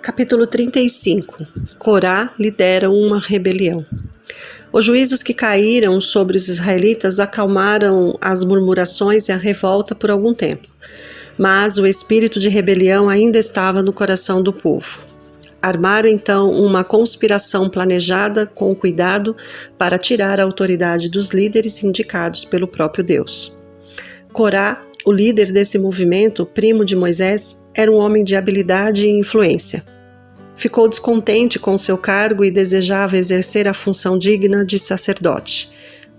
Capítulo 35. Corá lidera uma rebelião. Os juízos que caíram sobre os israelitas acalmaram as murmurações e a revolta por algum tempo, mas o espírito de rebelião ainda estava no coração do povo. Armaram então uma conspiração planejada com cuidado para tirar a autoridade dos líderes indicados pelo próprio Deus. Corá, o líder desse movimento, primo de Moisés, era um homem de habilidade e influência. Ficou descontente com seu cargo e desejava exercer a função digna de sacerdote.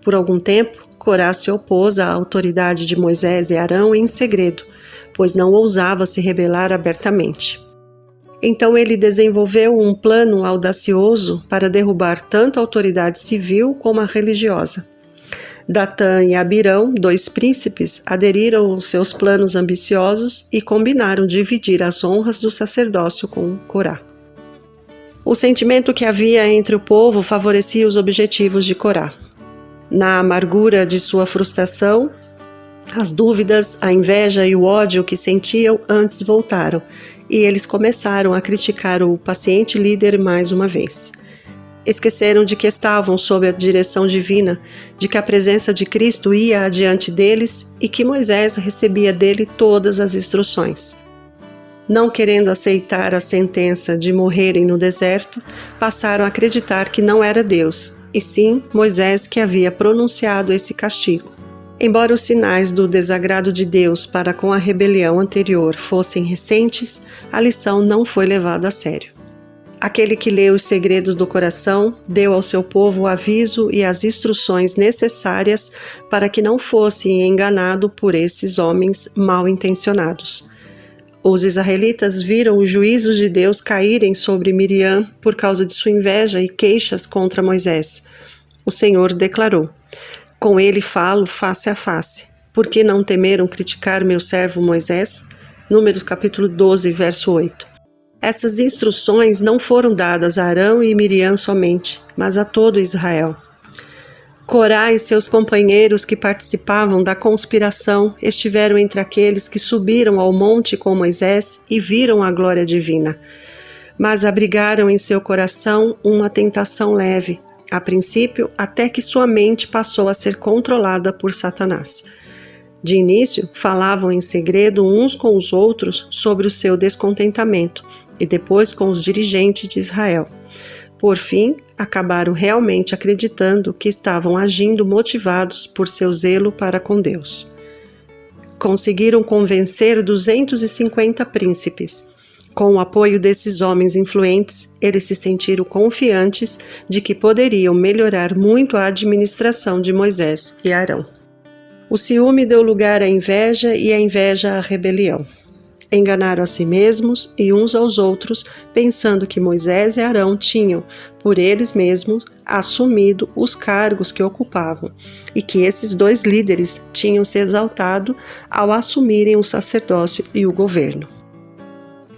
Por algum tempo, Corá se opôs à autoridade de Moisés e Arão em segredo, pois não ousava se rebelar abertamente. Então ele desenvolveu um plano audacioso para derrubar tanto a autoridade civil como a religiosa. Datã e Abirão, dois príncipes, aderiram aos seus planos ambiciosos e combinaram dividir as honras do sacerdócio com Corá. O sentimento que havia entre o povo favorecia os objetivos de Corá. Na amargura de sua frustração, as dúvidas, a inveja e o ódio que sentiam antes voltaram, e eles começaram a criticar o paciente líder mais uma vez. Esqueceram de que estavam sob a direção divina, de que a presença de Cristo ia adiante deles e que Moisés recebia dele todas as instruções. Não querendo aceitar a sentença de morrerem no deserto, passaram a acreditar que não era Deus, e sim Moisés que havia pronunciado esse castigo. Embora os sinais do desagrado de Deus para com a rebelião anterior fossem recentes, a lição não foi levada a sério. Aquele que lê os segredos do coração deu ao seu povo o aviso e as instruções necessárias para que não fosse enganado por esses homens mal intencionados. Os israelitas viram os juízos de Deus caírem sobre Miriam por causa de sua inveja e queixas contra Moisés. O Senhor declarou: "Com ele falo face a face. Por que não temeram criticar meu servo Moisés?" Números capítulo 12, verso 8. Essas instruções não foram dadas a Arão e Miriam somente, mas a todo Israel. Corá e seus companheiros que participavam da conspiração estiveram entre aqueles que subiram ao monte com Moisés e viram a glória divina, mas abrigaram em seu coração uma tentação leve, a princípio até que sua mente passou a ser controlada por Satanás. De início, falavam em segredo uns com os outros sobre o seu descontentamento e depois com os dirigentes de Israel. Por fim, acabaram realmente acreditando que estavam agindo motivados por seu zelo para com Deus. Conseguiram convencer 250 príncipes. Com o apoio desses homens influentes, eles se sentiram confiantes de que poderiam melhorar muito a administração de Moisés e Arão. O ciúme deu lugar à inveja e a inveja à rebelião. Enganaram a si mesmos e uns aos outros, pensando que Moisés e Arão tinham, por eles mesmos, assumido os cargos que ocupavam e que esses dois líderes tinham se exaltado ao assumirem o sacerdócio e o governo.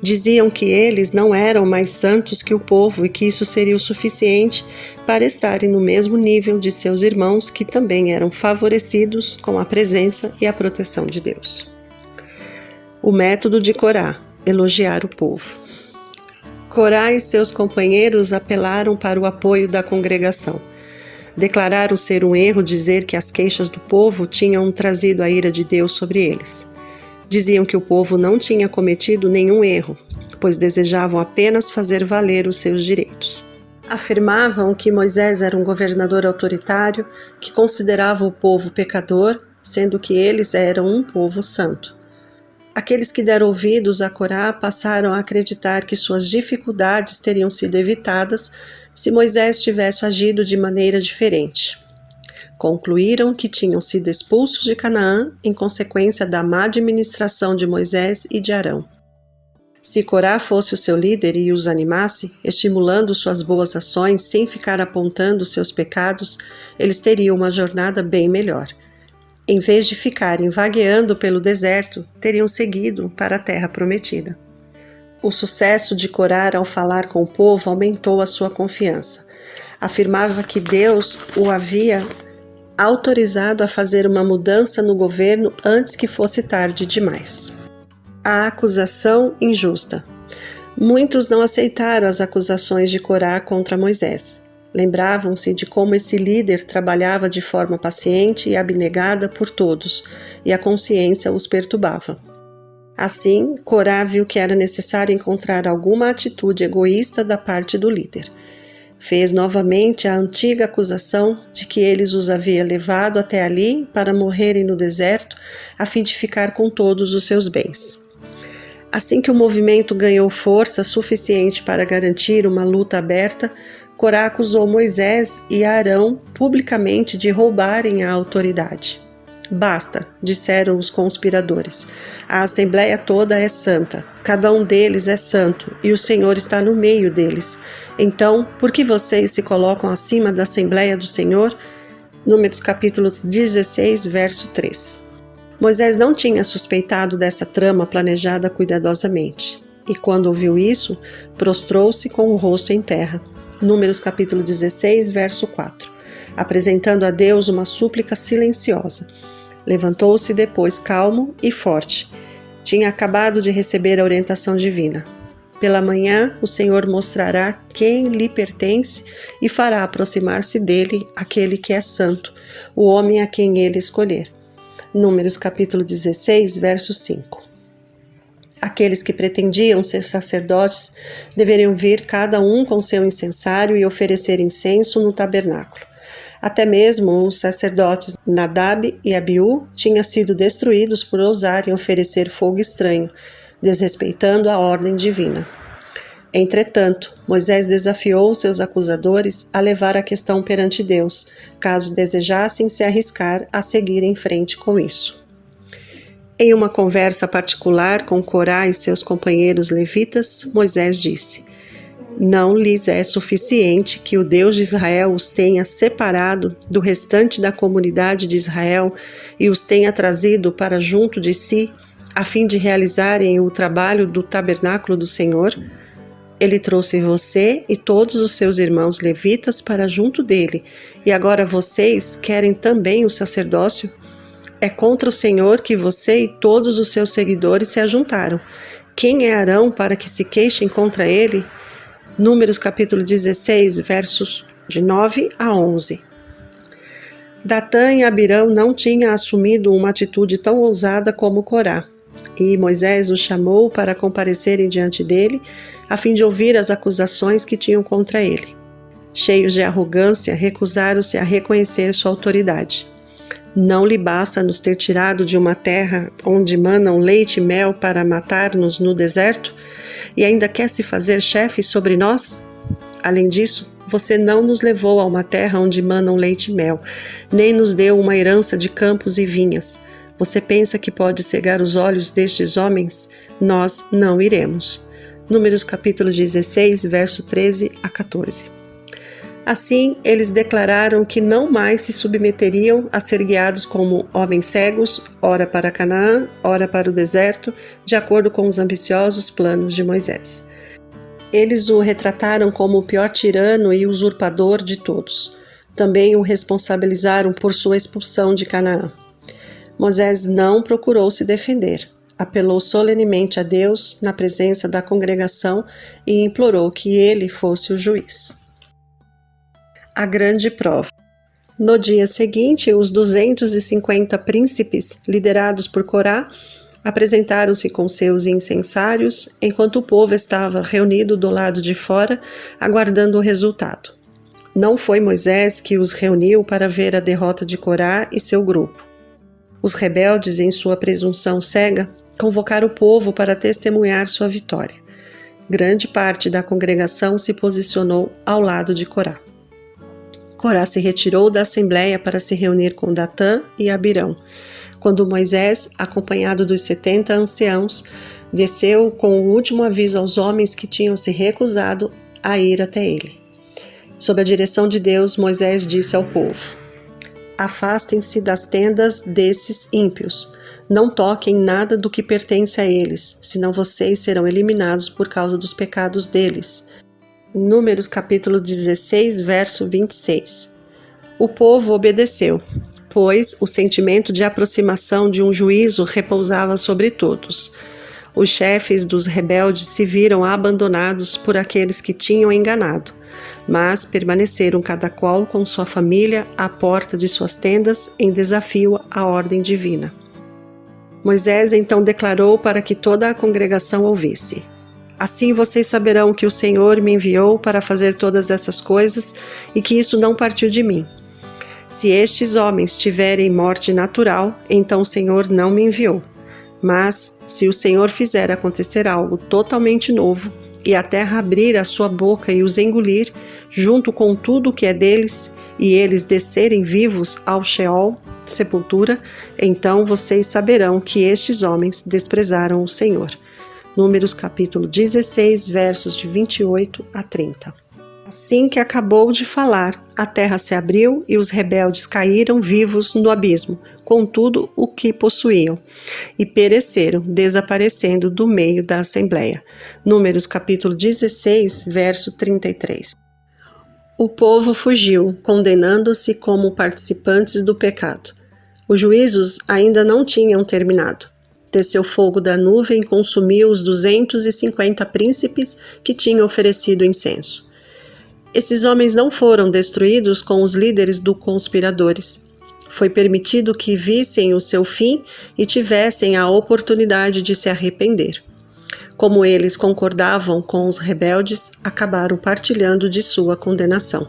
Diziam que eles não eram mais santos que o povo e que isso seria o suficiente para estarem no mesmo nível de seus irmãos que também eram favorecidos com a presença e a proteção de Deus. O método de Corá: elogiar o povo. Corá e seus companheiros apelaram para o apoio da congregação. Declararam ser um erro dizer que as queixas do povo tinham trazido a ira de Deus sobre eles. Diziam que o povo não tinha cometido nenhum erro, pois desejavam apenas fazer valer os seus direitos. Afirmavam que Moisés era um governador autoritário que considerava o povo pecador, sendo que eles eram um povo santo. Aqueles que deram ouvidos a Corá passaram a acreditar que suas dificuldades teriam sido evitadas se Moisés tivesse agido de maneira diferente. Concluíram que tinham sido expulsos de Canaã em consequência da má administração de Moisés e de Arão. Se Corá fosse o seu líder e os animasse, estimulando suas boas ações sem ficar apontando seus pecados, eles teriam uma jornada bem melhor. Em vez de ficarem vagueando pelo deserto, teriam seguido para a terra prometida. O sucesso de Corá ao falar com o povo aumentou a sua confiança. Afirmava que Deus o havia autorizado a fazer uma mudança no governo antes que fosse tarde demais. A acusação injusta. Muitos não aceitaram as acusações de Corá contra Moisés. Lembravam-se de como esse líder trabalhava de forma paciente e abnegada por todos, e a consciência os perturbava. Assim, Corá viu que era necessário encontrar alguma atitude egoísta da parte do líder. Fez novamente a antiga acusação de que eles os havia levado até ali para morrerem no deserto, a fim de ficar com todos os seus bens. Assim que o movimento ganhou força suficiente para garantir uma luta aberta, Corá acusou Moisés e Arão publicamente de roubarem a autoridade. Basta, disseram os conspiradores. A assembleia toda é santa, cada um deles é santo, e o Senhor está no meio deles. Então, por que vocês se colocam acima da assembleia do Senhor? Números capítulo 16, verso 3. Moisés não tinha suspeitado dessa trama planejada cuidadosamente, e quando ouviu isso, prostrou-se com o rosto em terra. Números capítulo 16, verso 4, apresentando a Deus uma súplica silenciosa. Levantou-se depois calmo e forte. Tinha acabado de receber a orientação divina. Pela manhã, o Senhor mostrará quem lhe pertence e fará aproximar-se dele aquele que é santo, o homem a quem ele escolher. Números capítulo 16, verso 5. Aqueles que pretendiam ser sacerdotes deveriam vir cada um com seu incensário e oferecer incenso no tabernáculo. Até mesmo os sacerdotes Nadab e Abiú tinham sido destruídos por ousarem oferecer fogo estranho, desrespeitando a ordem divina. Entretanto, Moisés desafiou seus acusadores a levar a questão perante Deus, caso desejassem se arriscar a seguir em frente com isso. Em uma conversa particular com Corá e seus companheiros levitas, Moisés disse: Não lhes é suficiente que o Deus de Israel os tenha separado do restante da comunidade de Israel e os tenha trazido para junto de si, a fim de realizarem o trabalho do tabernáculo do Senhor? Ele trouxe você e todos os seus irmãos levitas para junto dele, e agora vocês querem também o sacerdócio? É contra o Senhor que você e todos os seus seguidores se ajuntaram. Quem é Arão para que se queixem contra ele? Números capítulo 16, versos de 9 a 11. Datã e Abirão não tinham assumido uma atitude tão ousada como Corá, e Moisés os chamou para comparecerem diante dele, a fim de ouvir as acusações que tinham contra ele. Cheios de arrogância, recusaram-se a reconhecer sua autoridade. Não lhe basta nos ter tirado de uma terra onde manam leite e mel para matar-nos no deserto? E ainda quer se fazer chefe sobre nós? Além disso, você não nos levou a uma terra onde manam leite e mel, nem nos deu uma herança de campos e vinhas. Você pensa que pode cegar os olhos destes homens? Nós não iremos. Números capítulo 16, verso 13 a 14. Assim, eles declararam que não mais se submeteriam a ser guiados como homens cegos, ora para Canaã, ora para o deserto, de acordo com os ambiciosos planos de Moisés. Eles o retrataram como o pior tirano e usurpador de todos. Também o responsabilizaram por sua expulsão de Canaã. Moisés não procurou se defender. Apelou solenemente a Deus na presença da congregação e implorou que ele fosse o juiz. A grande prova. No dia seguinte, os 250 príncipes, liderados por Corá, apresentaram-se com seus incensários, enquanto o povo estava reunido do lado de fora, aguardando o resultado. Não foi Moisés que os reuniu para ver a derrota de Corá e seu grupo. Os rebeldes, em sua presunção cega, convocaram o povo para testemunhar sua vitória. Grande parte da congregação se posicionou ao lado de Corá. Corá se retirou da assembleia para se reunir com Datã e Abirão, quando Moisés, acompanhado dos 70 anciãos, desceu com o último aviso aos homens que tinham se recusado a ir até ele. Sob a direção de Deus, Moisés disse ao povo: Afastem-se das tendas desses ímpios. Não toquem nada do que pertence a eles, senão vocês serão eliminados por causa dos pecados deles. Números capítulo 16, verso 26. O povo obedeceu, pois o sentimento de aproximação de um juízo repousava sobre todos. Os chefes dos rebeldes se viram abandonados por aqueles que tinham enganado, mas permaneceram cada qual com sua família à porta de suas tendas em desafio à ordem divina. Moisés então declarou para que toda a congregação ouvisse: Assim vocês saberão que o Senhor me enviou para fazer todas essas coisas e que isso não partiu de mim. Se estes homens tiverem morte natural, então o Senhor não me enviou. Mas, se o Senhor fizer acontecer algo totalmente novo, e a terra abrir a sua boca e os engolir, junto com tudo o que é deles, e eles descerem vivos ao Sheol, sepultura, então vocês saberão que estes homens desprezaram o Senhor. Números capítulo 16, versos de 28 a 30. Assim que acabou de falar, a terra se abriu e os rebeldes caíram vivos no abismo, com tudo o que possuíam, e pereceram, desaparecendo do meio da assembleia. Números capítulo 16, verso 33. O povo fugiu, condenando-se como participantes do pecado. Os juízos ainda não tinham terminado. Desceu fogo da nuvem e consumiu os 250 príncipes que tinham oferecido incenso. Esses homens não foram destruídos com os líderes dos conspiradores. Foi permitido que vissem o seu fim e tivessem a oportunidade de se arrepender. Como eles concordavam com os rebeldes, acabaram partilhando de sua condenação.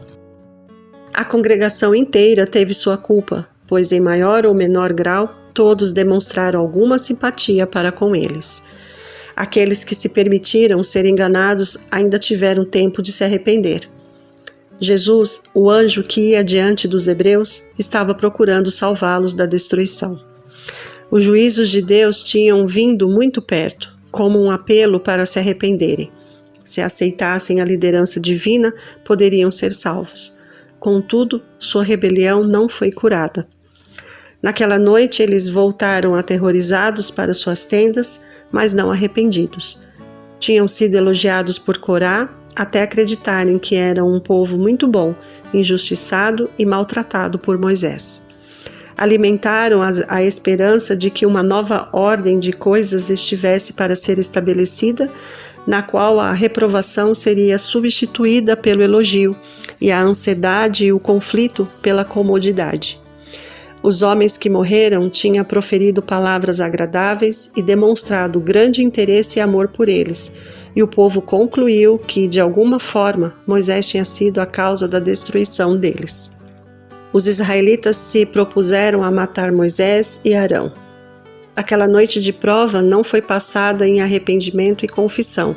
A congregação inteira teve sua culpa, pois em maior ou menor grau, todos demonstraram alguma simpatia para com eles. Aqueles que se permitiram ser enganados ainda tiveram tempo de se arrepender. Jesus, o anjo que ia diante dos hebreus, estava procurando salvá-los da destruição. Os juízos de Deus tinham vindo muito perto, como um apelo para se arrependerem. Se aceitassem a liderança divina, poderiam ser salvos. Contudo, sua rebelião não foi curada. Naquela noite, eles voltaram aterrorizados para suas tendas, mas não arrependidos. Tinham sido elogiados por Corá, até acreditarem que eram um povo muito bom, injustiçado e maltratado por Moisés. Alimentaram a esperança de que uma nova ordem de coisas estivesse para ser estabelecida, na qual a reprovação seria substituída pelo elogio e a ansiedade e o conflito pela comodidade. Os homens que morreram tinham proferido palavras agradáveis e demonstrado grande interesse e amor por eles, e o povo concluiu que, de alguma forma, Moisés tinha sido a causa da destruição deles. Os israelitas se propuseram a matar Moisés e Arão. Aquela noite de prova não foi passada em arrependimento e confissão,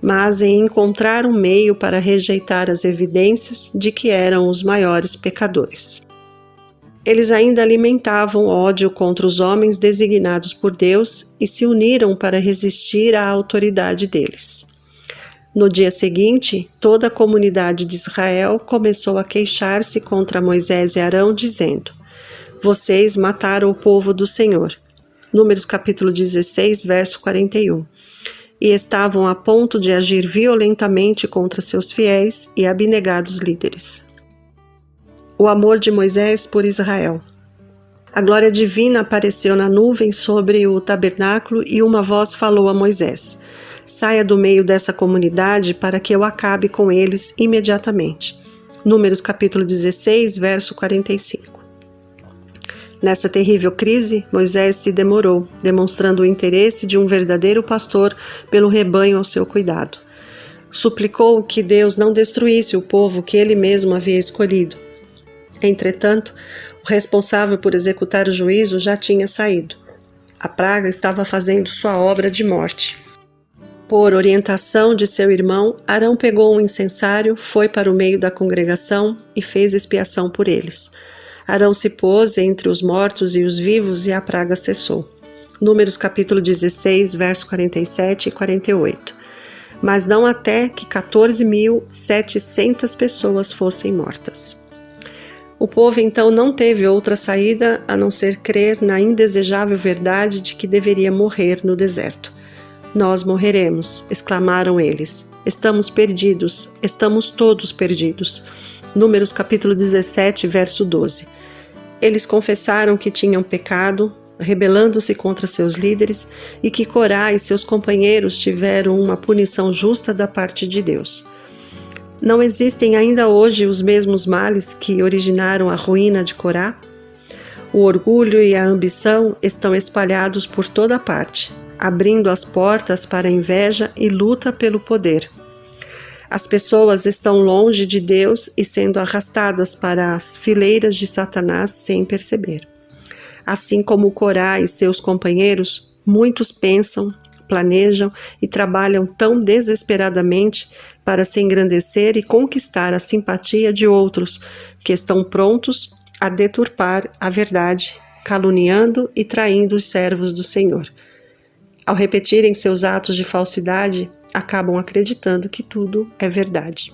mas em encontrar um meio para rejeitar as evidências de que eram os maiores pecadores. Eles ainda alimentavam ódio contra os homens designados por Deus e se uniram para resistir à autoridade deles. No dia seguinte, toda a comunidade de Israel começou a queixar-se contra Moisés e Arão, dizendo: Vocês mataram o povo do Senhor. Números capítulo 16, verso 41. E estavam a ponto de agir violentamente contra seus fiéis e abnegados líderes. O amor de Moisés por Israel. A glória divina apareceu na nuvem sobre o tabernáculo e uma voz falou a Moisés: Saia do meio dessa comunidade para que eu acabe com eles imediatamente. Números capítulo 16, verso 45. Nessa terrível crise, Moisés se demorou, demonstrando o interesse de um verdadeiro pastor pelo rebanho ao seu cuidado. Suplicou que Deus não destruísse o povo que ele mesmo havia escolhido. Entretanto, o responsável por executar o juízo já tinha saído. A praga estava fazendo sua obra de morte. Por orientação de seu irmão, Arão pegou um incensário, foi para o meio da congregação e fez expiação por eles. Arão se pôs entre os mortos e os vivos e a praga cessou. Números capítulo 16, verso 47 e 48. Mas não até que 14.700 pessoas fossem mortas. O povo então não teve outra saída a não ser crer na indesejável verdade de que deveria morrer no deserto. Nós morreremos, exclamaram eles. Estamos perdidos, estamos todos perdidos. Números capítulo 17, verso 12. Eles confessaram que tinham pecado, rebelando-se contra seus líderes, e que Corá e seus companheiros tiveram uma punição justa da parte de Deus. Não existem ainda hoje os mesmos males que originaram a ruína de Corá? O orgulho e a ambição estão espalhados por toda parte, abrindo as portas para a inveja e luta pelo poder. As pessoas estão longe de Deus e sendo arrastadas para as fileiras de Satanás sem perceber. Assim como Corá e seus companheiros, muitos pensam, planejam e trabalham tão desesperadamente para se engrandecer e conquistar a simpatia de outros que estão prontos a deturpar a verdade, caluniando e traindo os servos do Senhor. Ao repetirem seus atos de falsidade, acabam acreditando que tudo é verdade.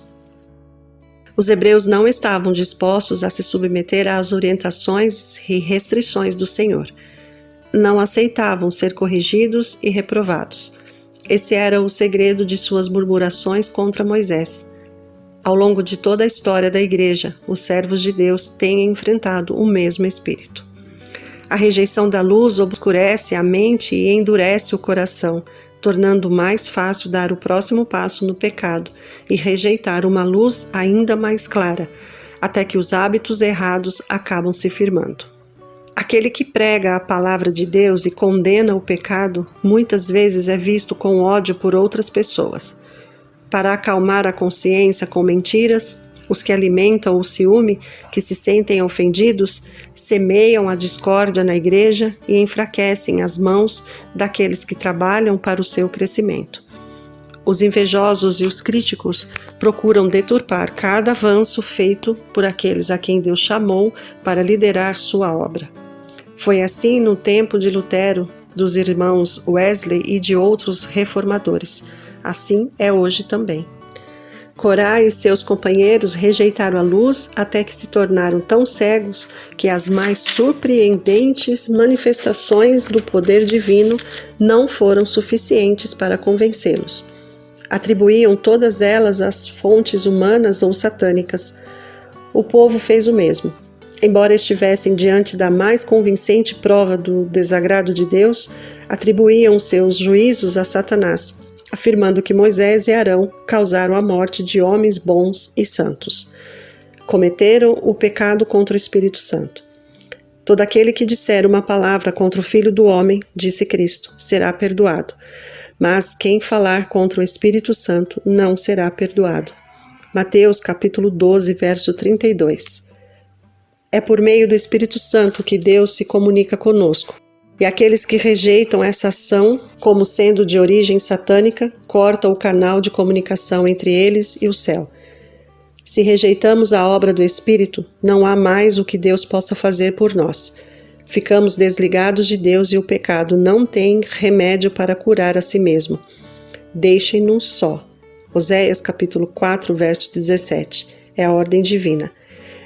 Os hebreus não estavam dispostos a se submeter às orientações e restrições do Senhor. Não aceitavam ser corrigidos e reprovados. Esse era o segredo de suas murmurações contra Moisés. Ao longo de toda a história da Igreja, os servos de Deus têm enfrentado o mesmo espírito. A rejeição da luz obscurece a mente e endurece o coração, tornando mais fácil dar o próximo passo no pecado e rejeitar uma luz ainda mais clara, até que os hábitos errados acabam se firmando. Aquele que prega a palavra de Deus e condena o pecado, muitas vezes é visto com ódio por outras pessoas. Para acalmar a consciência com mentiras, os que alimentam o ciúme, que se sentem ofendidos, semeiam a discórdia na igreja e enfraquecem as mãos daqueles que trabalham para o seu crescimento. Os invejosos e os críticos procuram deturpar cada avanço feito por aqueles a quem Deus chamou para liderar sua obra. Foi assim no tempo de Lutero, dos irmãos Wesley e de outros reformadores. Assim é hoje também. Corá e seus companheiros rejeitaram a luz até que se tornaram tão cegos que as mais surpreendentes manifestações do poder divino não foram suficientes para convencê-los. Atribuíam todas elas às fontes humanas ou satânicas. O povo fez o mesmo. Embora estivessem diante da mais convincente prova do desagrado de Deus, atribuíam seus juízos a Satanás, afirmando que Moisés e Arão causaram a morte de homens bons e santos. Cometeram o pecado contra o Espírito Santo. Todo aquele que disser uma palavra contra o Filho do Homem, disse Cristo, será perdoado. Mas quem falar contra o Espírito Santo não será perdoado. Mateus capítulo 12, verso 32. É por meio do Espírito Santo que Deus se comunica conosco. E aqueles que rejeitam essa ação, como sendo de origem satânica, cortam o canal de comunicação entre eles e o céu. Se rejeitamos a obra do Espírito, não há mais o que Deus possa fazer por nós. Ficamos desligados de Deus e o pecado não tem remédio para curar a si mesmo. Deixem-nos só. Oséias capítulo 4, verso 17. É a ordem divina.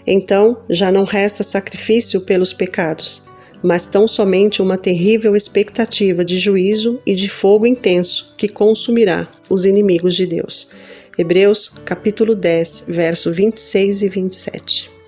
Então, já não resta sacrifício pelos pecados, mas tão somente uma terrível expectativa de juízo e de fogo intenso que consumirá os inimigos de Deus. Hebreus capítulo 10, verso 26 e 27.